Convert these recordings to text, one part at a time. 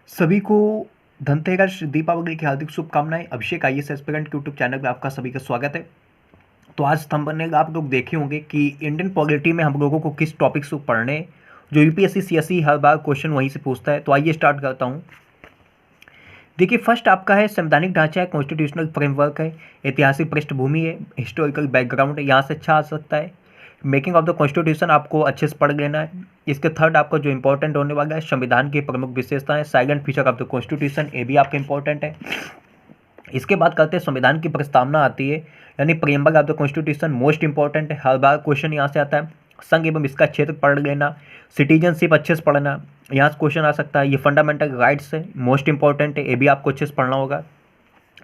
सभी को धनतेरस दीपावली की हार्दिक शुभकामनाएं। अभिषेक आईएएस एस्पिरेंट यूट्यूब चैनल में आपका सभी का स्वागत है। तो आज थंबनेल आप लोग देखे होंगे कि इंडियन पॉलिटी में हम लोगों को किस टॉपिक से पढ़ने हैं, जो यूपीएससी सीएससी हर बार क्वेश्चन वहीं से पूछता है। तो आइए स्टार्ट करता हूँ। देखिए, फर्स्ट आपका है संवैधानिक ढांचा है, कॉन्स्टिट्यूशनल फ्रेमवर्क है, ऐतिहासिक पृष्ठभूमि है, हिस्टोरिकल बैकग्राउंड है, यहाँ से अच्छा आ सकता है। मेकिंग ऑफ द कॉन्स्टिट्यूशन आपको अच्छे से पढ़ लेना है। इसके थर्ड आपका जो इंपॉर्टेंट होने वाला है, संविधान की प्रमुख विशेषताएं, silent feature of the constitution, ये भी आपका इंपॉर्टेंट है। इसके बाद करते हैं संविधान की प्रस्तावना आती है, यानी preamble of the constitution, most important है, हर बार क्वेश्चन यहाँ से आता है। संघ एवं इसका क्षेत्र पढ़ लेना, सिटीजनशिप अच्छे से पढ़ना, यहाँ से क्वेश्चन आ सकता है। ये फंडामेंटल राइट्स है, मोस्ट इंपॉर्टेंट है, ये भी आपको अच्छे से पढ़ना होगा।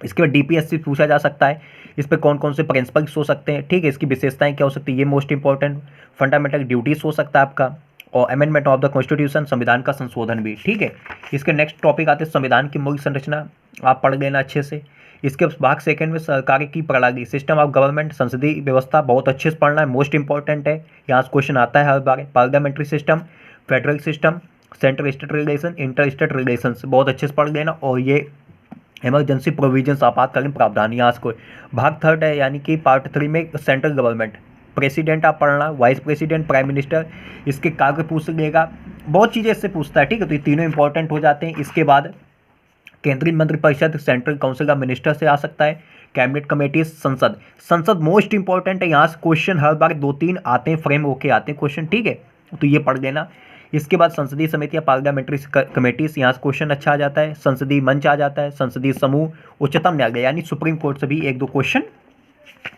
इसके बाद डीपीएससी पूछा जा सकता है, इस पर कौन कौन से प्रिंसिपल्स हो सकते हैं, ठीक है, इसकी विशेषताएं क्या हो सकती है, ये मोस्ट इंपॉर्टेंट। फंडामेंटल ड्यूटीज हो सकता है आपका, और अमेंडमेंट ऑफ द कॉन्स्टिट्यूशन, संविधान का संशोधन भी, ठीक है। इसके नेक्स्ट टॉपिक आते हैं संविधान की मूल संरचना, आप पढ़ लेना अच्छे से। इसके भाग सेकंड में सरकार की प्रणाली, सिस्टम ऑफ गवर्नमेंट, संसदीय व्यवस्था, बहुत अच्छे से पढ़ना है, मोस्ट इंपॉर्टेंट है, यहाँ से क्वेश्चन आता है हर बार। Parliamentary system, federal system, central state relation, inter state relation, बहुत अच्छे से पढ़ लेना। और ये इमरजेंसी प्रोविजंस, आपातकालीन प्रावधान, यहाँ से कोई भाग थर्ड है, यानी कि पार्ट 3 में सेंट्रल गवर्नमेंट, प्रेसिडेंट आप पढ़ना, वाइस प्रेसिडेंट, प्राइम मिनिस्टर, इसके कार्य पूछ लेगा, बहुत चीज़ें इससे पूछता है, ठीक है। तो ये तीनों इंपॉर्टेंट हो जाते हैं। इसके बाद केंद्रीय मंत्रिपरिषद, सेंट्रल काउंसिल ऑफ मिनिस्टर से आ सकता है, कैबिनेट कमेटी, संसद। संसद मोस्ट इंपॉर्टेंट है, यहाँ से क्वेश्चन हर बार 2-3 आते हैं, फ्रेम होके आते हैं क्वेश्चन, ठीक है, तो ये पढ़ लेना। इसके बाद संसदीय समितियाँ, पार्लियामेंट्री कमेटीज, यहाँ से क्वेश्चन अच्छा आ जाता है। संसदीय मंच आ जाता है, संसदीय समूह, उच्चतम न्यायालय, यानी सुप्रीम कोर्ट से भी 1-2 क्वेश्चन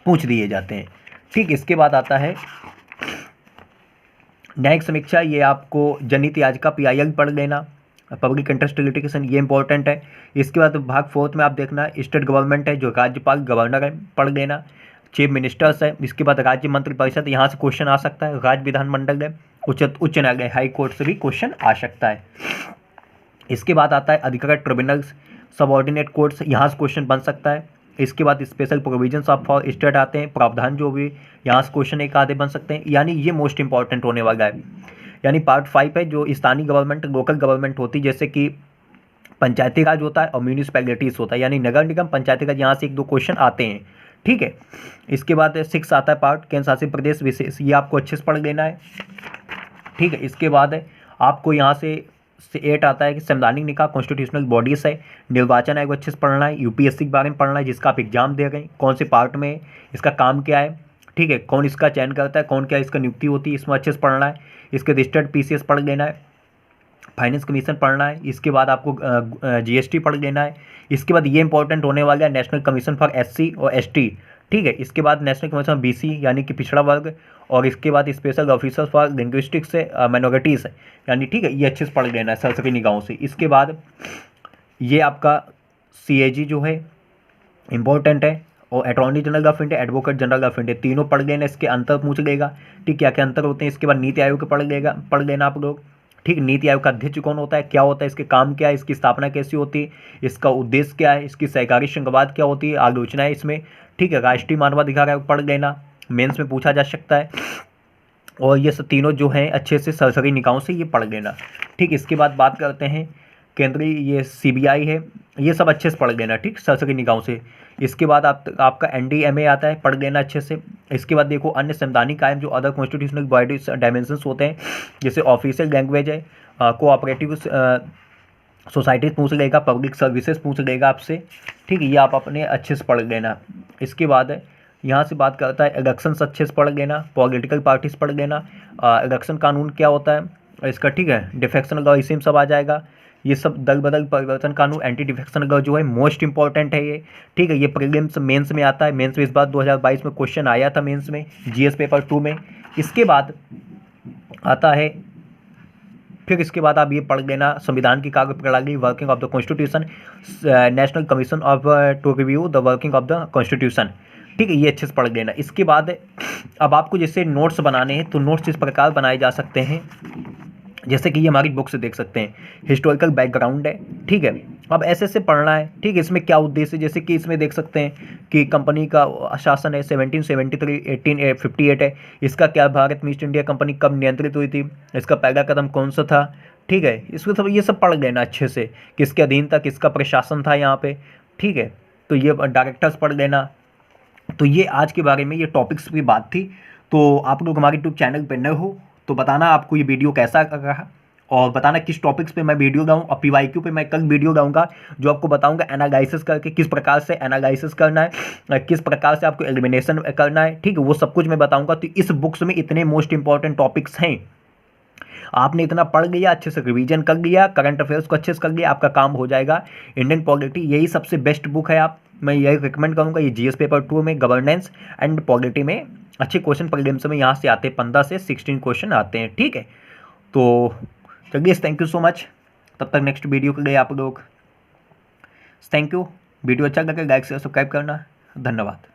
पूछ दिए जाते हैं, ठीक। इसके बाद आता है न्यायिक समीक्षा, ये आपको जनहित याचिका, पीआईएल पढ़ लेना, पब्लिक इंटरेस्ट लिटिगेशन, ये इंपॉर्टेंट है। इसके बाद भाग फोर्थ में आप देखना, स्टेट गवर्नमेंट है, जो राज्यपाल गवर्नर है, पढ़ लेना, चीफ मिनिस्टर्स है। इसके बाद राज्य मंत्रिपरिषद, यहाँ से क्वेश्चन आ सकता है। राज्य विधानमंडल है, उच्च न्यायालय, हाई कोर्ट से भी क्वेश्चन आ सकता है। इसके बाद आता है अधिकृत ट्रिब्यूनल्स, सबऑर्डिनेट कोर्ट्स, यहाँ से क्वेश्चन बन सकता है। इसके बाद special provisions of for state आते हैं, प्रावधान जो भी, यहाँ से क्वेश्चन एक आधे बन सकते हैं, यानी ये मोस्ट इंपॉर्टेंट होने वाला है। यानी पार्ट 5 है, जो स्थानीय गवर्नमेंट, लोकल गवर्नमेंट होती है, जैसे कि पंचायती राज होता है और म्यूनिसिपैलिटीज़ होता है, यानी नगर निगम, पंचायती राज, यहाँ से 1-2 क्वेश्चन आते हैं, ठीक है। इसके बाद 6 आता है पार्ट केंद्र शासित प्रदेश विशेष, ये आपको अच्छे से पढ़ लेना है, ठीक है। इसके बाद आपको यहाँ से 8 आता है कि संवैधानिक निकाय, कॉन्स्टिट्यूशनल बॉडीज है, निर्वाचन आयोग अच्छे से पढ़ना है, यूपीएससी के बारे में पढ़ना है, जिसका आप एग्जाम दे रहे हैं, कौन से पार्ट में, इसका काम क्या है, ठीक है, कौन इसका चयन करता है, कौन क्या इसका नियुक्ति होती है, इसमें अच्छे से पढ़ना है। इसके रजिस्टर्ड पीसीएस पढ़ लेना है, फाइनेंस कमीशन पढ़ना है। इसके बाद आपको जीएसटी पढ़ लेना है। इसके बाद ये इंपॉर्टेंट होने वाला है, नेशनल कमीशन फॉर एससी और एसटी, ठीक है। इसके बाद नेशनल कमीशन बीसी, यानी कि पिछड़ा वर्ग, और इसके बाद स्पेशल ऑफिसर फॉर लिंग्विस्टिक्स से माइनॉरिटीज़, यानी, ठीक है, ये अच्छे से पढ़ लेना है सरसरी निगाहों से। इसके बाद ये आपका सीएजी जो है इंपॉर्टेंट है, और attorney general of India, advocate general of India, तीनों पढ़ लेना। इसके अंतर पूछ लेगा, ठीक, क्या क्या अंतर होते हैं। इसके बाद नीति आयोग के पढ़ लेना आप लोग, ठीक। नीति आयोग का अध्यक्ष कौन होता है, क्या होता है, इसके काम क्या है, इसकी स्थापना कैसी होती है, इसका उद्देश्य क्या है, इसकी सहकारी संघवाद क्या होती है, आलोचनाएं इसमें, ठीक है। राष्ट्रीय मानवाधिकार आयोग पढ़ लेना, मेंस में पूछा जा सकता है। और ये सब तीनों जो हैं अच्छे से सरसरी निकायों से ये पढ़ लेना, ठीक। इसके बाद बात करते हैं केंद्रीय, ये सीबीआई है, ये सब अच्छे से पढ़ लेना, ठीक, सरसरी निगाहों से। इसके बाद आपका एनडीएमए आता है, पढ़ लेना अच्छे से। इसके बाद देखो अन्य संवैधानिक कायम, जो अदर कॉन्स्टिट्यूशनल बॉडी डायमेंशंस होते हैं, जैसे ऑफिशियल लैंग्वेज है, कोऑपरेटिव सोसाइटीज पूछ लेगा, पब्लिक सर्विसेज पूछ लेगा आपसे, ठीक है, ये आप अपने अच्छे से पढ़ लेना। इसके बाद यहाँ से बात करता है इलेक्शंस, अच्छे से पढ़ लेना, पॉलिटिकल पार्टीज पढ़ लेना, इलेक्शन कानून क्या होता है इसका, ठीक है, डिफेक्शन लॉ, इसी में सब आ जाएगा। ये सब दल बदल परिवर्तन कानून, एंटी डिफेक्शन लॉ जो है मोस्ट इंपॉर्टेंट है ये, ठीक है। ये प्रीलिम्स मेंस में आता है, मेंस में इस बार 2022 में क्वेश्चन आया था मेंस में, जीएस पेपर 2 में। इसके बाद आता है, फिर इसके बाद आप ये पढ़ लेना संविधान की कार्य प्रणाली, working of the constitution, national commission of to review the working of the constitution, ठीक है, ये अच्छे से पढ़ लेना। इसके बाद अब आपको जैसे नोट्स बनाने हैं, तो नोट्स इस प्रकार बनाए जा सकते हैं, जैसे कि ये हमारी बुक से देख सकते हैं, हिस्टोरिकल बैकग्राउंड है, ठीक है। अब ऐसे ऐसे पढ़ना है, ठीक है। इसमें क्या उद्देश्य है, जैसे कि इसमें देख सकते हैं कि कंपनी का शासन है 1773 1858 है, इसका क्या, भारत में ईस्ट इंडिया कंपनी कब नियंत्रित हुई थी, इसका पहला कदम कौन सा था, ठीक है, इसको सब ये सब पढ़ लेना अच्छे से, किसके अधीन था, किसका प्रशासन था यहाँ पे, ठीक है। तो ये डायरेक्टर्स पढ़ लेना। तो ये आज के बारे में ये टॉपिक्स की बात थी। तो आप लोग हमारे यूट्यूब चैनल पर नए हो तो बताना आपको ये वीडियो कैसा रहा, और बताना किस टॉपिक्स पे मैं वीडियो लाऊं। और पीवाईक्यू पे मैं कल वीडियो लाऊंगा जो आपको बताऊंगा एनालिसिस करके किस प्रकार से एनालिसिस करना है, किस प्रकार से आपको एलिमिनेशन करना है, ठीक है, वो सब कुछ मैं बताऊंगा। तो इस बुक्स में इतने मोस्ट इंपॉर्टेंट टॉपिक्स हैं, आपने इतना पढ़ लिया, अच्छे से रिवीजन कर लिया, करंट अफेयर्स को अच्छे से कर लिया, आपका काम हो जाएगा। इंडियन पॉलिटी यही सबसे बेस्ट बुक है। मैं यही रिकमेंड करूँगा। ये जीएस पेपर 2 में गवर्नेंस एंड पॉलिटी में अच्छे क्वेश्चन प्रीलिम्स में यहाँ से आते हैं, 15 से 16 क्वेश्चन आते हैं, ठीक है। तो चलिए, थैंक यू सो मच। तब तक नेक्स्ट वीडियो के लिए आप लोग थैंक यू। वीडियो अच्छा लगे लाइक शेयर सब्सक्राइब करना। धन्यवाद।